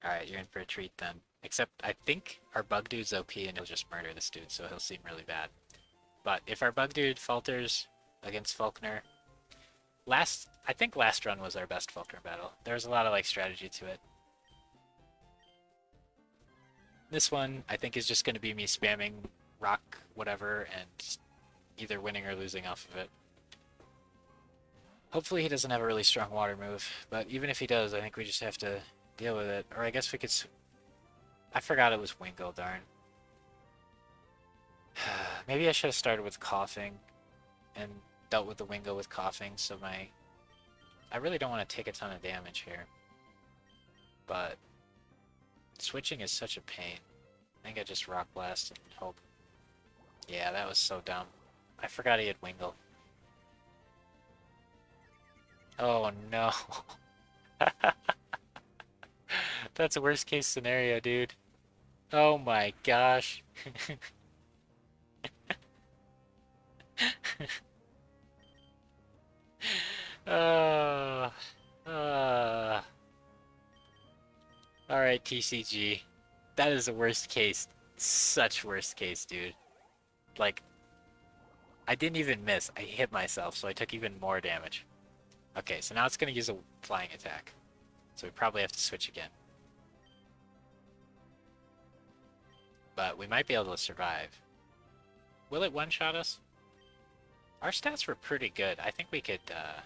Alright, you're in for a treat then. Except I think our bug dude's OP and he'll just murder this dude, so he'll seem really bad. But if our bug dude falters against Falkner, I think last run was our best Falkner battle. There was a lot of like strategy to it. This one, I think, is just going to be me spamming rock whatever and either winning or losing off of it. Hopefully he doesn't have a really strong water move, but even if he does, I think we just have to deal with it. Or I guess we could... I forgot it was Wingull, darn. Maybe I should have started with coughing and dealt with the Wingull with coughing, so my... I really don't want to take a ton of damage here. But switching is such a pain. I think I just Rock Blast and hope. Yeah, that was so dumb. I forgot he had Wingull. Oh no. That's a worst case scenario, dude. Oh my gosh. uh, uh. Alright, TCG. That is the worst case. Such worst case, dude. Like, I didn't even miss. I hit myself, so I took even more damage. Okay, so now it's going to use a flying attack. So we probably have to switch again. But we might be able to survive. Will it one-shot us? Our stats were pretty good. I think we could, I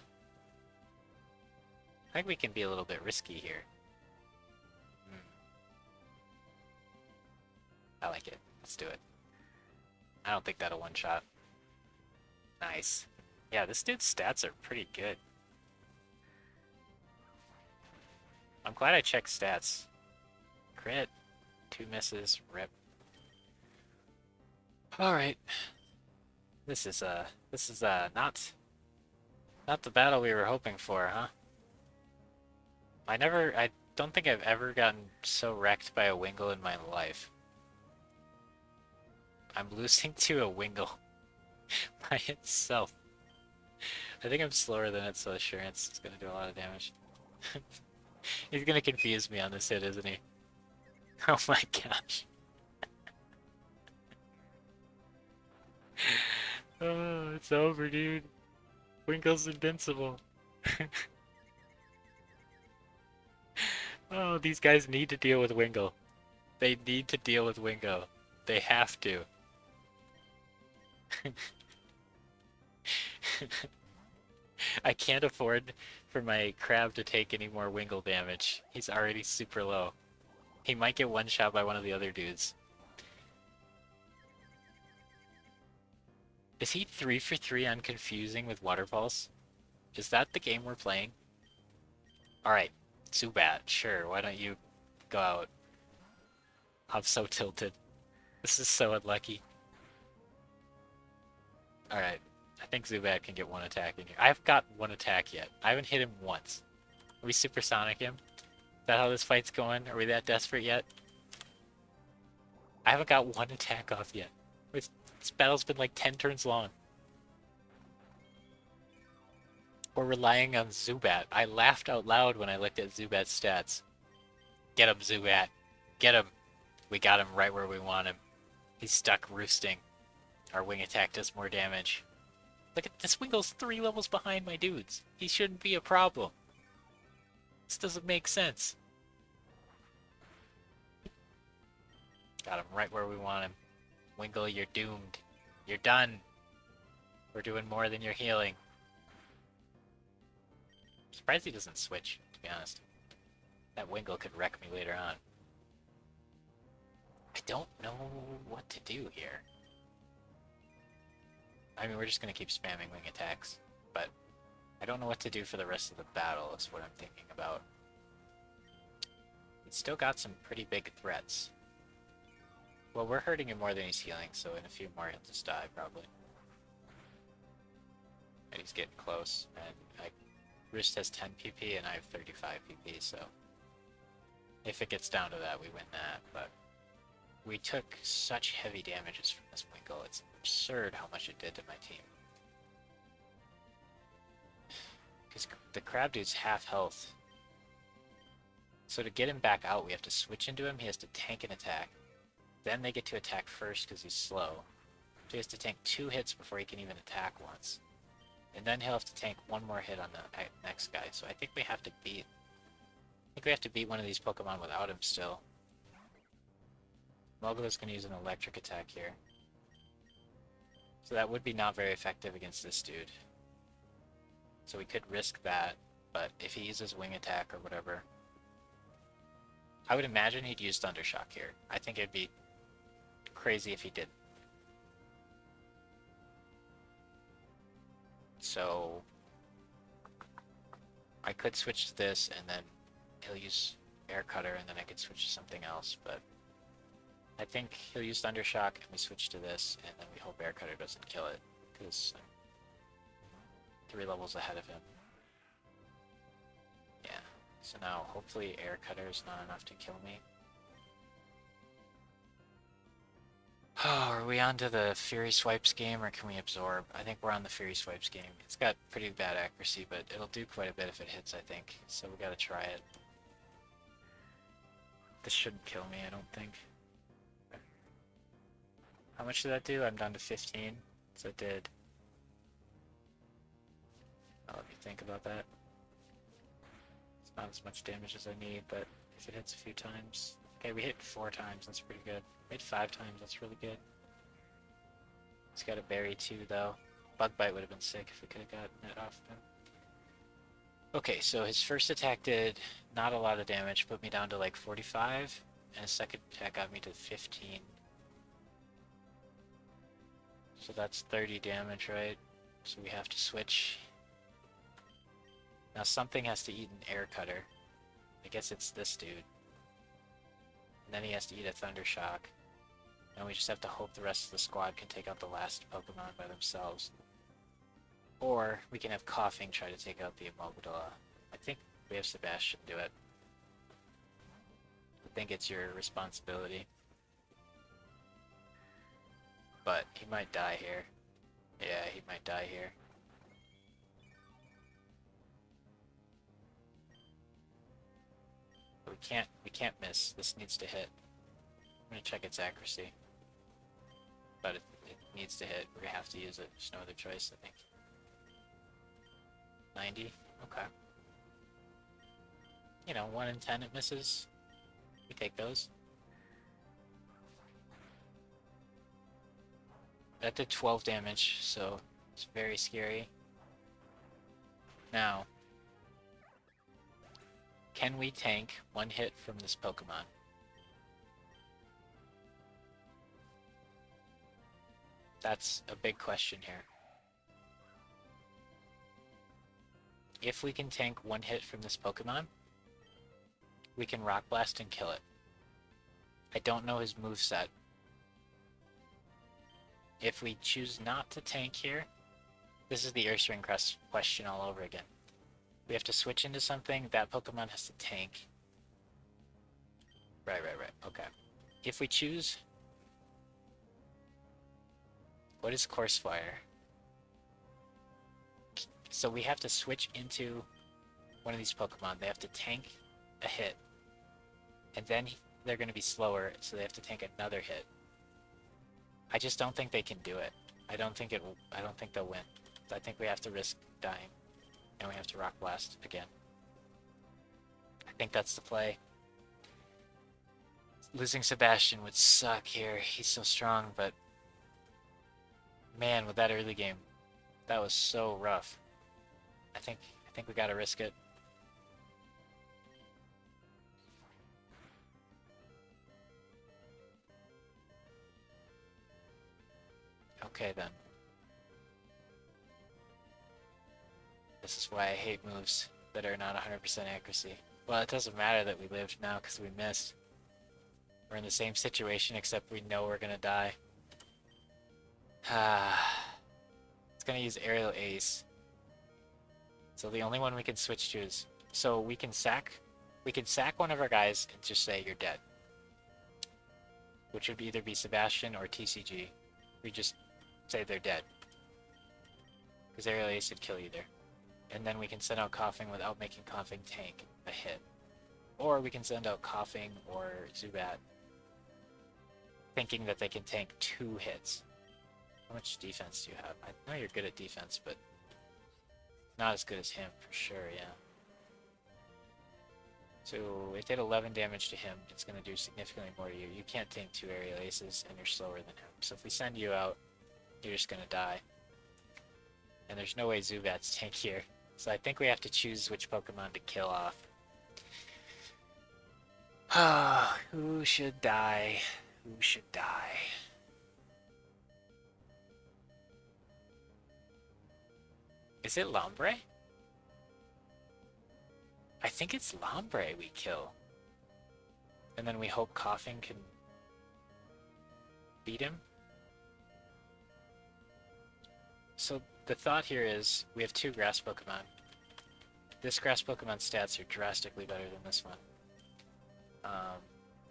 think we can be a little bit risky here. I like it. Let's do it. I don't think that'll one-shot. Nice. Yeah, this dude's stats are pretty good. I'm glad I checked stats. Crit. 2 misses. Rip. Alright. This is not the battle we were hoping for, huh? I don't think I've ever gotten so wrecked by a Wingull in my life. I'm losing to a Wingull by itself. I think I'm slower than it, so Assurance is gonna do a lot of damage. He's gonna confuse me on this hit, isn't he? Oh my gosh. Oh, it's over, dude. Wingull's invincible. Oh, these guys need to deal with Wingull. They need to deal with Wingull. They have to. I can't afford for my crab to take any more Wingull damage. He's already super low. He might get one shot by one of the other dudes. Is he 3 for 3 on confusing with Water Pulse? Is that the game we're playing? Alright, Zubat, sure, why don't you go out? I'm so tilted. This is so unlucky. Alright, I think Zubat can get one attack in here. I've got one attack yet. I haven't hit him once. Are we supersonic him? Is that how this fight's going? Are we that desperate yet? I haven't got one attack off yet. This battle's been like 10 turns long. We're relying on Zubat. I laughed out loud when I looked at Zubat's stats. Get him, Zubat. Get him. We got him right where we want him. He's stuck roosting. Our wing attack does more damage. Look at this Wingull's 3 levels behind my dudes. He shouldn't be a problem. This doesn't make sense. Got him right where we want him. Wingull, you're doomed. You're done. We're doing more than you're healing. I'm surprised he doesn't switch, to be honest. That Wingull could wreck me later on. I don't know what to do here. I mean, we're just gonna keep spamming wing attacks, but I don't know what to do for the rest of the battle is what I'm thinking about. He's still got some pretty big threats. Well, we're hurting him more than he's healing, so in a few more he'll just die, probably. And he's getting close, and Roost has 10 PP and I have 35 PP, so if it gets down to that, we win that, but we took such heavy damages from this Wingull, it's absurd how much it did to my team. Because the crab dude's half health. So to get him back out, we have to switch into him. He has to tank an attack. Then they get to attack first because he's slow. So he has to tank 2 hits before he can even attack once. And then he'll have to tank 1 more hit on the next guy. So I think we have to beat... one of these Pokemon without him still. Mulgala's going to use an electric attack here. So that would be not very effective against this dude. So we could risk that, but if he uses wing attack or whatever... I would imagine he'd use Thundershock here. I think it'd be crazy if he did. So I could switch to this and then he'll use Air Cutter and then I could switch to something else, but I think he'll use Thundershock and we switch to this and then we hope Air Cutter doesn't kill it because I'm 3 levels ahead of him. Yeah, so now hopefully Air Cutter is not enough to kill me. Oh, are we on to the Fury Swipes game, or can we absorb? I think we're on the Fury Swipes game. It's got pretty bad accuracy, but it'll do quite a bit if it hits, I think. So we gotta try it. This shouldn't kill me, I don't think. How much did that do? I'm down to 15. So it did... I'll let me think about that. It's not as much damage as I need, but if it hits a few times... Okay, we hit 4 times, that's pretty good. We hit 5 times, that's really good. He's got a berry too, though. Bug Bite would have been sick if we could have gotten it off him. Okay, so his first attack did not a lot of damage, put me down to like 45, and his second attack got me to 15. So that's 30 damage, right? So we have to switch. Now something has to eat an Air Cutter. I guess it's this dude. And then he has to eat a Thundershock. And we just have to hope the rest of the squad can take out the last Pokemon by themselves. Or we can have Coughing try to take out the Amygdala. I think we have Sebastian do it. I think it's your responsibility. But he might die here. Yeah, he might die here. But we can't miss. This needs to hit. I'm gonna check its accuracy. But it needs to hit. We're gonna have to use it. There's no other choice, I think. 90? Okay. You know, 1 in 10 it misses. We take those. That did 12 damage, so it's very scary. Now, can we tank 1 hit from this Pokemon? That's a big question here. If we can tank 1 hit from this Pokemon, we can Rock Blast and kill it. I don't know his moveset. If we choose not to tank here, this is the Ursaring Crest question all over again. We have to switch into something, that Pokemon has to tank. Right, okay. If we choose... What is Course Fire? So we have to switch into one of these Pokemon. They have to tank a hit. And then they're going to be slower, so they have to tank another hit. I just don't think they can do it. I don't think they'll win. I think we have to risk dying. And we have to Rock Blast again. I think that's the play. Losing Sebastian would suck here. He's so strong, but... Man, with that early game, that was so rough. I think we gotta risk it. Okay then. This is why I hate moves that are not 100% accuracy. Well, it doesn't matter that we lived now because we missed. We're in the same situation except we know we're gonna die. It's gonna use Aerial Ace. So the only one we can switch to is... So we can sack one of our guys and just say you're dead. Which would either be Sebastian or TCG. We just say they're dead. Because Aerial Ace would kill either. And then we can send out Coughing without making Coughing tank a hit. Or we can send out Coughing or Zubat, thinking that they can tank 2 hits. How much defense do you have? I know you're good at defense, but not as good as him, for sure, yeah. So it did 11 damage to him. It's going to do significantly more to you. You can't tank 2 aerial aces, and you're slower than him. So if we send you out, you're just going to die. And there's no way Zubat's tank here. So I think we have to choose which Pokemon to kill off. Who should die? Who should die? Is it Lombre? I think it's Lombre we kill. And then we hope Coughing can beat him. So the thought here is we have 2 grass Pokemon. This grass Pokemon stats are drastically better than this one.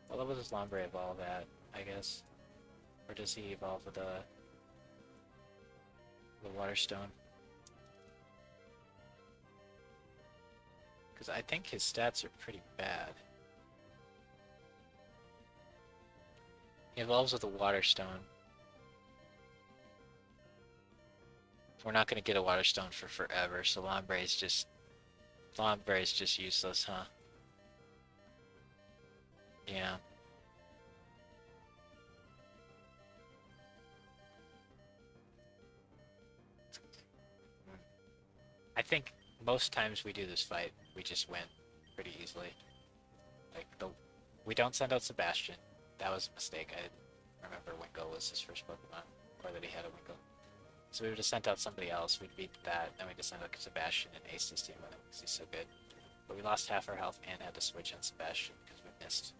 What level does Lombre evolve at, I guess? Or does he evolve with the Water Stone? Because I think his stats are pretty bad. He evolves with a Water Stone. We're not going to get a Water Stone for forever, so Lombre is just useless, huh? Yeah. I think most times we do this fight, we just win pretty easily. Like, we don't send out Sebastian. That was a mistake. I remember Wingull was his first Pokemon, or that he had a Wingull. So we would have sent out somebody else, we'd beat that, and we'd just send out Sebastian and ace his team with him, because he's so good. But we lost half our health and had to switch on Sebastian, because we missed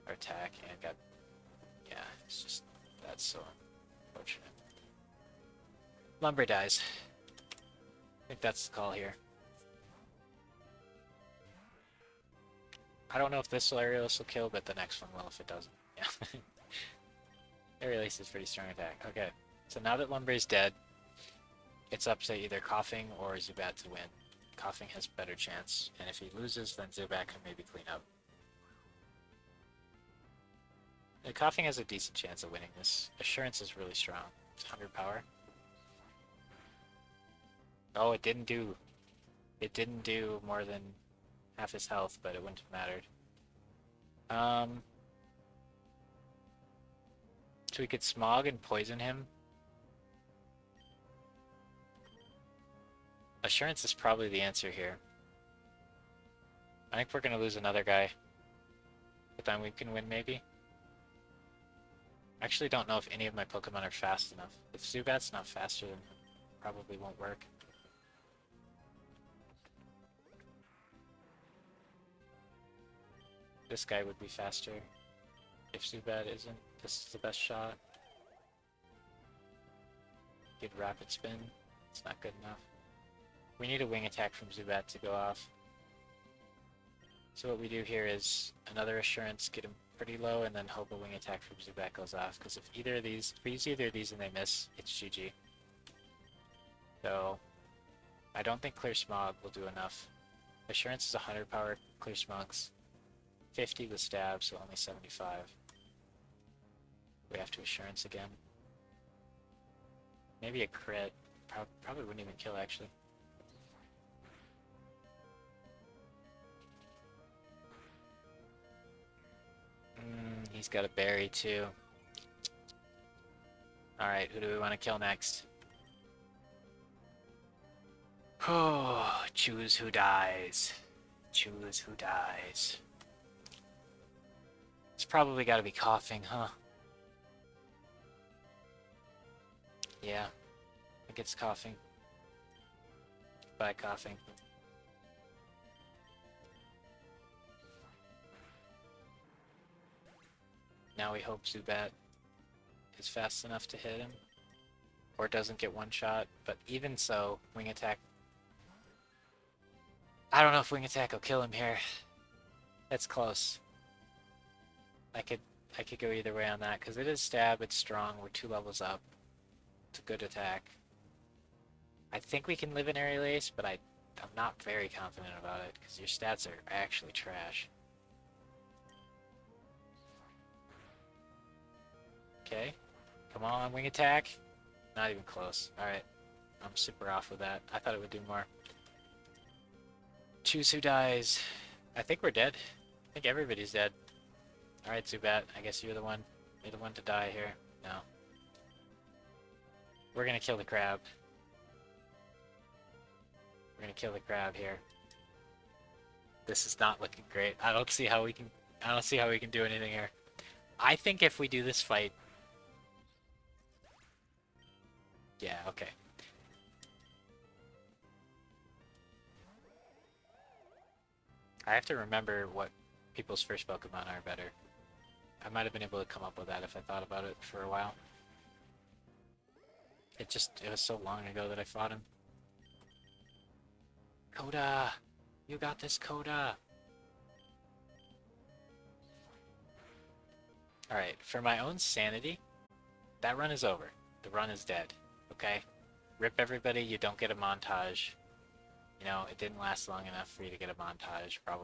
our attack and got... Yeah, it's just... That's so unfortunate. Lombre dies. I think that's the call here. I don't know if this Aerial Ace will kill, but the next one will if it doesn't. Yeah. Aerial Ace is pretty strong attack. Okay, so now that Lumbre's dead, it's up to either Coughing or Zubat to win. Coughing has better chance, and if he loses, then Zubat can maybe clean up. Coughing has a decent chance of winning this. Assurance is really strong. It's 100 power. Oh, it didn't do more than half his health, but it wouldn't have mattered. So we could Smog and poison him. Assurance is probably the answer here. I think we're gonna lose another guy. But then we can win, maybe? I actually don't know if any of my Pokemon are fast enough. If Zubat's not faster, then it probably won't work. This guy would be faster. If Zubat isn't, this is the best shot. Get Rapid Spin. It's not good enough. We need a Wing Attack from Zubat to go off. So what we do here is another Assurance, get him pretty low, and then hope a Wing Attack from Zubat goes off. Because if we use either of these and they miss, it's GG. So I don't think Clear Smog will do enough. Assurance is 100 power, Clear Smog's 50 with stab, so only 75. We have to Assurance again. Maybe a crit. Probably wouldn't even kill, actually. He's got a berry, too. Alright, who do we want to kill next? Oh, choose who dies. Choose who dies. It's probably got to be Coughing, huh? Yeah, I think it's Coughing. By Coughing. Now we hope Zubat is fast enough to hit him. Or doesn't get one shot, but even so, Wing Attack... I don't know if Wing Attack will kill him here. That's close. I could go either way on that, because it is stab, it's strong, we're 2 levels up. It's a good attack. I think we can live in Aerial Ace, but I I'm not very confident about it, because your stats are actually trash. Okay. Come on, wing attack. Not even close. Alright. I'm super off with that. I thought it would do more. Choose who dies. I think we're dead. I think everybody's dead. Alright, Zubat. I guess you're the one. You're the one to die here. No. We're gonna kill the crab. We're gonna kill the crab here. This is not looking great. I don't see how we can do anything here. I think if we do this fight. Yeah, okay. I have to remember what people's first Pokemon are better. I might have been able to come up with that if I thought about it for a while. It was so long ago that I fought him. Coda! You got this, Coda! Alright, for my own sanity, that run is over. The run is dead. Okay? Rip everybody, you don't get a montage. You know, it didn't last long enough for you to get a montage, probably.